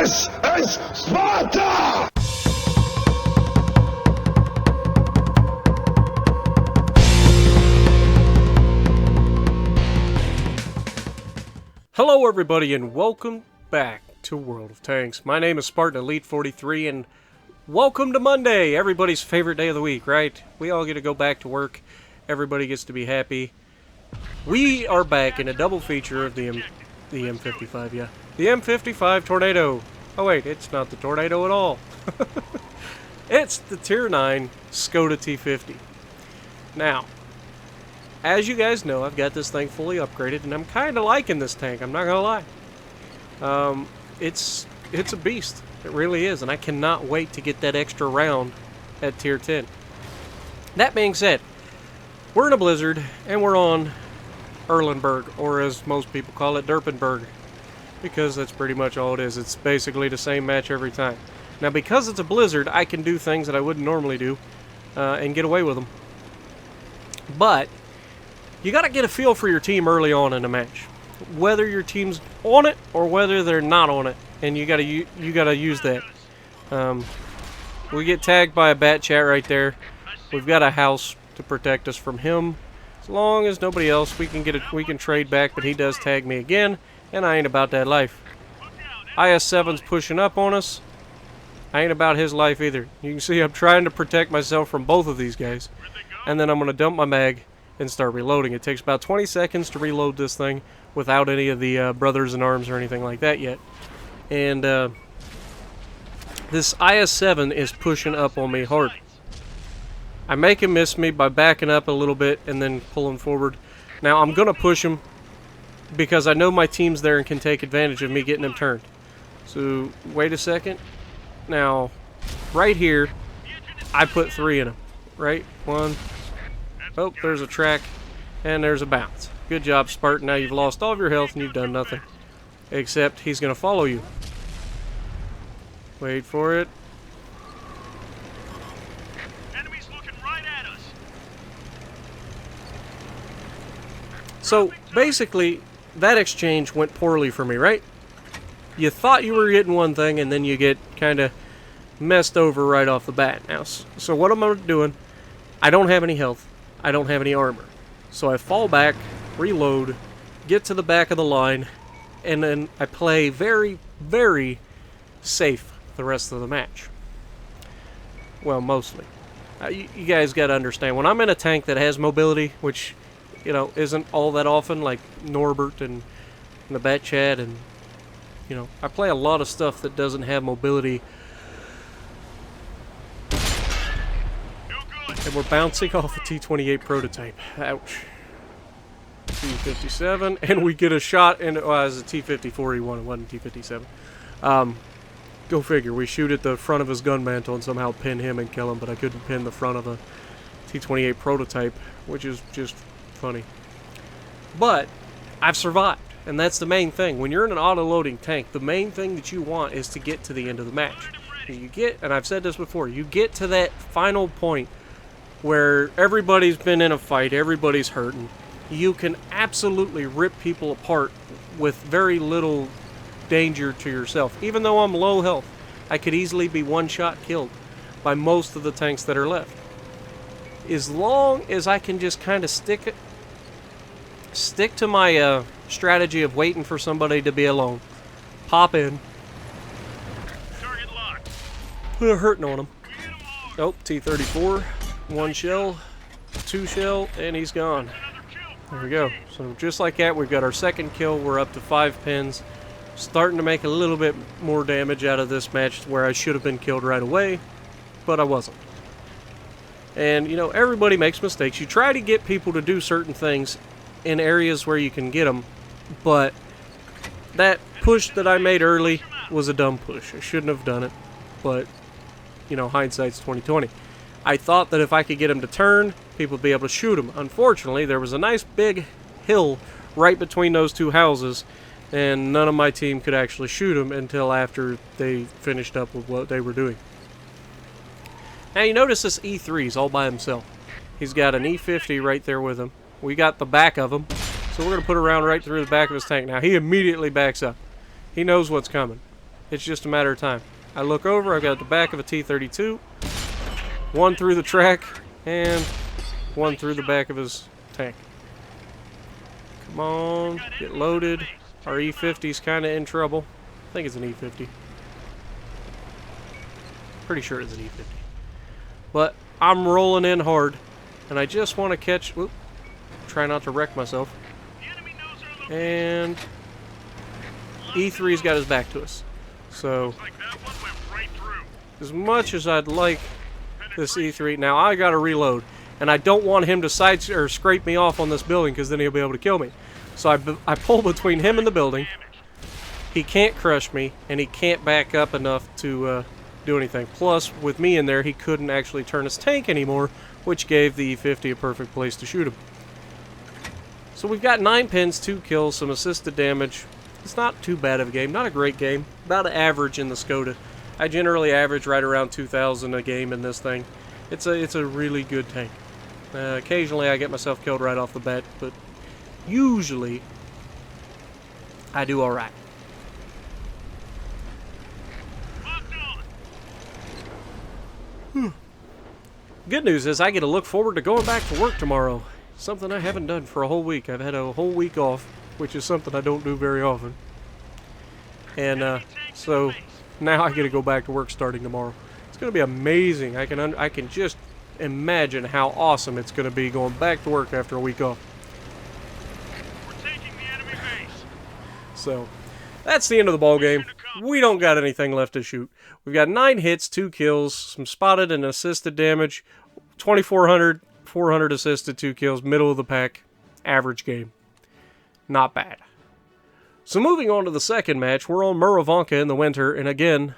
This is Sparta! Hello everybody and welcome back to World of Tanks. My name is Spartan Elite 43 and welcome to Monday, everybody's favorite day of the week, right? We all get to go back to work, everybody gets to be happy. We are back in a double feature of the M55, yeah. The M55 Tornado. Oh wait, it's not the Tornado at all. It's the Tier 9 Skoda T50. Now, as you guys know, I've got this thing fully upgraded, and I'm kind of liking this tank, I'm not going to lie. It's a beast. It really is, and I cannot wait to get that extra round at Tier 10. That being said, we're in a blizzard, and we're on Erlenberg, or as most people call it, Derpenberg, because that's pretty much all it is. It's basically the same match every time. Now, because it's a blizzard, I can do things that I wouldn't normally do, and get away with them. But you got to get a feel for your team early on in a match, whether your team's on it or whether they're not on it, and you got to use that. We get tagged by a bat chat right there. We've got a house to protect us from him. As long as nobody else, we can trade back, but he does tag me again, and I ain't about that life. IS-7's pushing up on us. I ain't about his life either. You can see I'm trying to protect myself from both of these guys, and then I'm going to dump my mag and start reloading. It takes about 20 seconds to reload this thing without any of the brothers in arms or anything like that yet. And this IS-7 is pushing up on me hard. I make him miss me by backing up a little bit and then pulling forward. Now I'm going to push him because I know my team's there and can take advantage of me getting him turned. So wait a second. Now right here I put 3 in him. Right? 1. Oh, there's a track, and there's a bounce. Good job, Spartan. Now you've lost all of your health, and you've done nothing. Except he's going to follow you. Wait for it. Enemies looking right at us. So, basically, that exchange went poorly for me, right? You thought you were getting one thing, and then you get kind of messed over right off the bat. Now, so what am I doing? I don't have any health. I don't have any armor. So I fall back, reload, get to the back of the line, and then I play very, very safe the rest of the match. Well, mostly. You guys got to understand, when I'm in a tank that has mobility, which, you know, isn't all that often, like Norbert and the Bat Chat, and, you know, I play a lot of stuff that doesn't have mobility. And we're bouncing off a T-28 prototype. Ouch. T-57, and we get a shot, and it was a T-54 he won, it wasn't T-57. Go figure, we shoot at the front of his gun mantle and somehow pin him and kill him, but I couldn't pin the front of a T-28 prototype, which is just funny. But I've survived, and that's the main thing. When you're in an auto-loading tank, the main thing that you want is to get to the end of the match. You get, and I've said this before, you get to that final point where everybody's been in a fight, everybody's hurting. You can absolutely rip people apart with very little danger to yourself. Even though I'm low health, I could easily be one-shot killed by most of the tanks that are left. As long as I can just kind of stick to my strategy of waiting for somebody to be alone, pop in, Target locked. put a hurting on him. Oh, T-34. 1 shell, 2 shell, and he's gone. There we go. So just like that, we've got our second kill. We're up to 5 pins. Starting to make a little bit more damage out of this match where I should have been killed right away, but I wasn't. And, you know, everybody makes mistakes. You try to get people to do certain things in areas where you can get them, but that push that I made early was a dumb push. I shouldn't have done it, but, you know, hindsight's 20/20. I thought that if I could get him to turn, people would be able to shoot him. Unfortunately, there was a nice big hill right between those two houses, and none of my team could actually shoot him until after they finished up with what they were doing. Now you notice this E3's all by himself. He's got an E50 right there with him. We got the back of him, so we're going to put a round right through the back of his tank. Now he immediately backs up. He knows what's coming. It's just a matter of time. I look over, I've got the back of a T-32, one through the track, and one through the back of his tank. Come on, get loaded. Our E-50's kind of in trouble. I think it's an E-50. Pretty sure it's an E-50. But I'm rolling in hard, and I just want to catch... Whoop, try not to wreck myself. And E3's got his back to us. So, as much as I'd like this E3, now I gotta reload. And I don't want him to scrape me off on this building, because then he'll be able to kill me. So I pull between him and the building. He can't crush me, and he can't back up enough to do anything. Plus, with me in there, he couldn't actually turn his tank anymore, which gave the E50 a perfect place to shoot him. So we've got 9 pins, 2 kills, some assisted damage. It's not too bad of a game, not a great game. About average in the Skoda. I generally average right around 2,000 a game in this thing. It's a really good tank. Occasionally I get myself killed right off the bat, but usually I do alright. Good news is I get to look forward to going back to work tomorrow. Something I haven't done for a whole week. I've had a whole week off, which is something I don't do very often. And so now I get to go back to work starting tomorrow. It's going to be amazing. I can just imagine how awesome it's going to be going back to work after a week off. We're taking the enemy base. So that's the end of the ball game. We don't got anything left to shoot. We've got 9 hits, 2 kills, some spotted and assisted damage, 2,400, 400 assisted, 2 kills, middle of the pack, average game. Not bad. So moving on to the second match, we're on Murovanka in the winter, and again,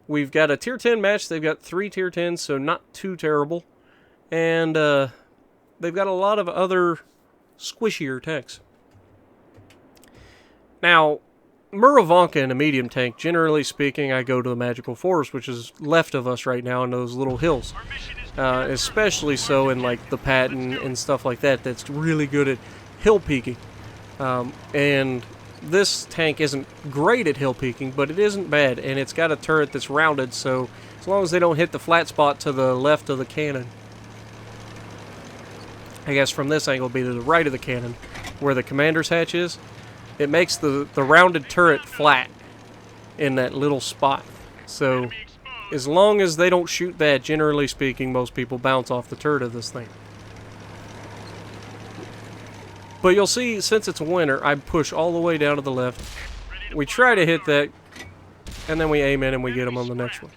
we've got a tier 10 match. They've got 3 tier 10s, so not too terrible. And they've got a lot of other squishier tanks. Now, Murovanka in a medium tank, generally speaking, I go to the Magical Forest, which is left of us right now in those little hills. Especially so in like the Patton and stuff like that, that's really good at hill peaking. And this tank isn't great at hill peaking, but it isn't bad, and it's got a turret that's rounded, so as long as they don't hit the flat spot to the left of the cannon, I guess from this angle it'll be to the right of the cannon, where the commander's hatch is, it makes the rounded turret flat in that little spot. So as long as they don't shoot that, generally speaking, most people bounce off the turret of this thing. But you'll see, since it's winter, I push all the way down to the left. We try to hit that, and then we aim in and we get them on the next one.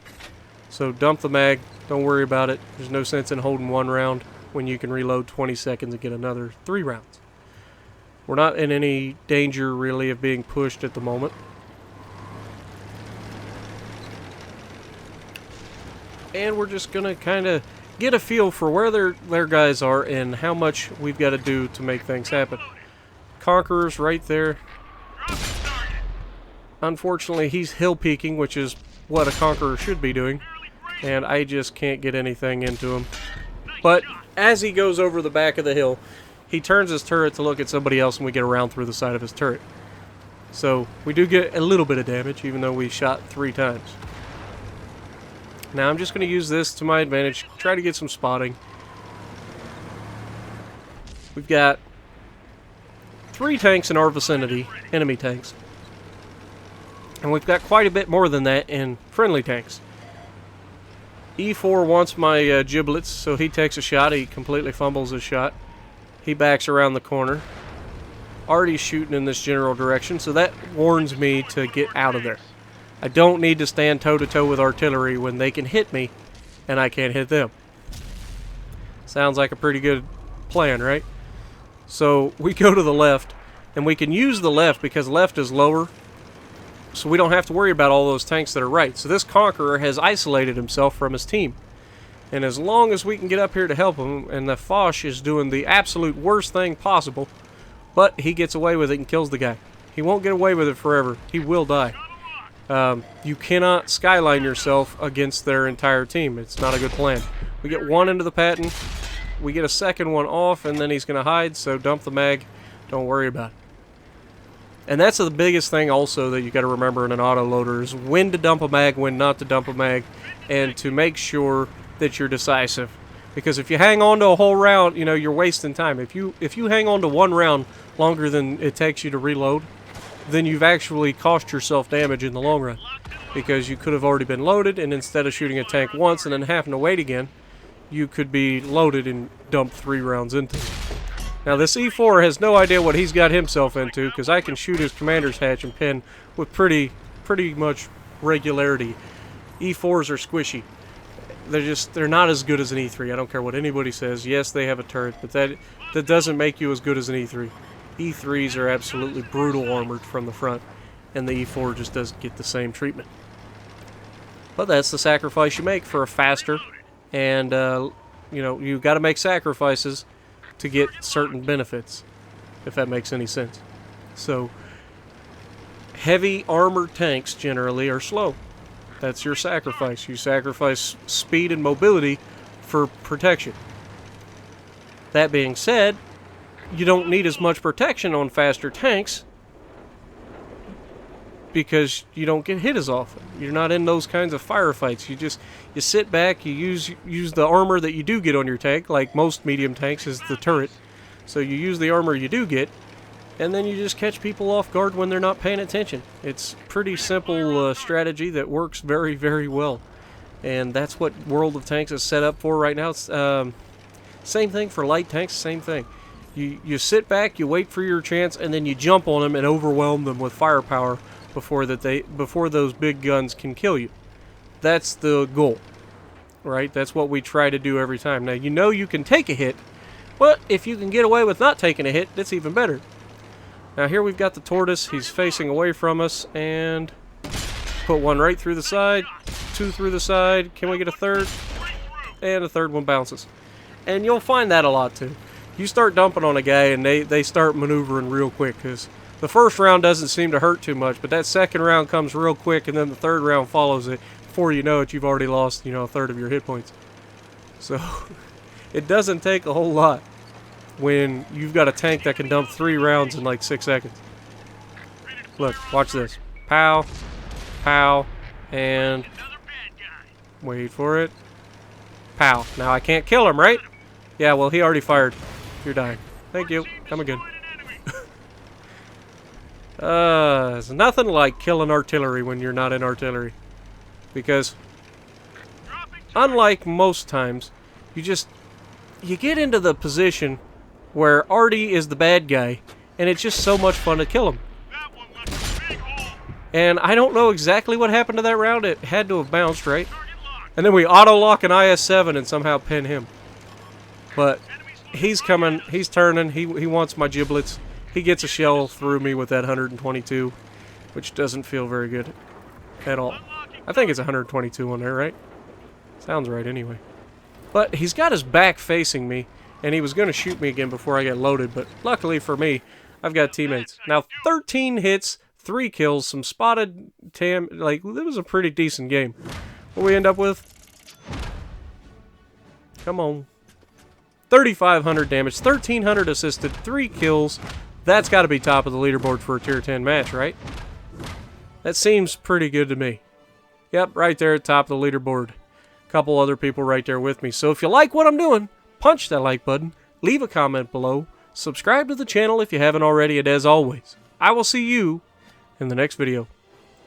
So dump the mag, don't worry about it. There's no sense in holding 1 round when you can reload 20 seconds and get another 3 rounds. We're not in any danger, really, of being pushed at the moment. And we're just going to kind of get a feel for where their guys are and how much we've got to do to make things happen. Conqueror's right there. Unfortunately, he's hill peaking, which is what a Conqueror should be doing. And I just can't get anything into him. But as he goes over the back of the hill, he turns his turret to look at somebody else, and we get around through the side of his turret. So we do get a little bit of damage, even though we shot 3 times. Now I'm just going to use this to my advantage, try to get some spotting. We've got 3 tanks in our vicinity, enemy tanks. And we've got quite a bit more than that in friendly tanks. E4 wants my giblets, so he takes a shot. He completely fumbles his shot. He backs around the corner. Already shooting in this general direction, so that warns me to get out of there. I don't need to stand toe-to-toe with artillery when they can hit me, and I can't hit them. Sounds like a pretty good plan, right? So we go to the left, and we can use the left because left is lower, so we don't have to worry about all those tanks that are right. So this Conqueror has isolated himself from his team. And as long as we can get up here to help him, and the Foch is doing the absolute worst thing possible, but he gets away with it and kills the guy. He won't get away with it forever. He will die. You cannot skyline yourself against their entire team. It's not a good plan. We get 1 into the Patton. We get a second one off, and then he's going to hide, so dump the mag. Don't worry about it. And that's the biggest thing also that you got to remember in an autoloader is when to dump a mag, when not to dump a mag, and to make sure that you're decisive. Because if you hang on to a whole round, you know, you're wasting time. If you hang on to one round longer than it takes you to reload, then you've actually cost yourself damage in the long run. Because you could have already been loaded, and instead of shooting a tank once and then having to wait again, you could be loaded and dumped 3 rounds into it. Now this E4 has no idea what he's got himself into, because I can shoot his commander's hatch and pin with pretty much regularity. E4s are squishy. They're not as good as an E3. I don't care what anybody says. Yes, they have a turret, but that doesn't make you as good as an E3. E3s are absolutely brutal armored from the front, and the E4 just doesn't get the same treatment. But that's the sacrifice you make for a faster, and you know, you got to make sacrifices to get certain benefits, if that makes any sense. So, heavy armored tanks generally are slow. That's your sacrifice. You sacrifice speed and mobility for protection. That being said, you don't need as much protection on faster tanks because you don't get hit as often. You're not in those kinds of firefights. You sit back, you use the armor that you do get on your tank, like most medium tanks is the turret. So you use the armor you do get, and then you just catch people off guard when they're not paying attention. It's pretty simple strategy that works very, very well. And that's what World of Tanks is set up for right now. It's same thing for light tanks, same thing. You sit back, you wait for your chance, and then you jump on them and overwhelm them with firepower before those big guns can kill you. That's the goal, right? That's what we try to do every time. Now, you know you can take a hit, but if you can get away with not taking a hit, that's even better. Now here we've got the tortoise. He's facing away from us, and put one right through the side, 2 through the side. Can we get a third? And a third one bounces. And you'll find that a lot too. You start dumping on a guy and they start maneuvering real quick, because the first round doesn't seem to hurt too much, but that second round comes real quick, and then the third round follows it. Before you know it, you've already lost, you know, a third of your hit points. So it doesn't take a whole lot when you've got a tank that can dump 3 rounds in like 6 seconds. Look, watch this. Pow, pow, and wait for it. Pow. Now I can't kill him, right? Yeah, well, he already fired. You're dying. Thank you. Come again. It's nothing like killing artillery when you're not in artillery. Because, unlike most times, you get into the position where Artie is the bad guy, and it's just so much fun to kill him. And I don't know exactly what happened to that round. It had to have bounced, right? And then we auto-lock an IS-7 and somehow pin him. But he's coming, he's turning, he wants my giblets. He gets a shell through me with that 122, which doesn't feel very good at all. I think it's 122 on there, right? Sounds right anyway. But he's got his back facing me, and he was going to shoot me again before I get loaded, but luckily for me, I've got teammates. Now, 13 hits, 3 kills, some spotted like, it was a pretty decent game. What we end up with? Come on. 3,500 damage, 1,300 assisted, 3 kills. That's got to be top of the leaderboard for a tier 10 match, right? That seems pretty good to me. Yep, right there at top of the leaderboard. A couple other people right there with me. So if you like what I'm doing, punch that like button, leave a comment below, subscribe to the channel if you haven't already, and as always, I will see you in the next video.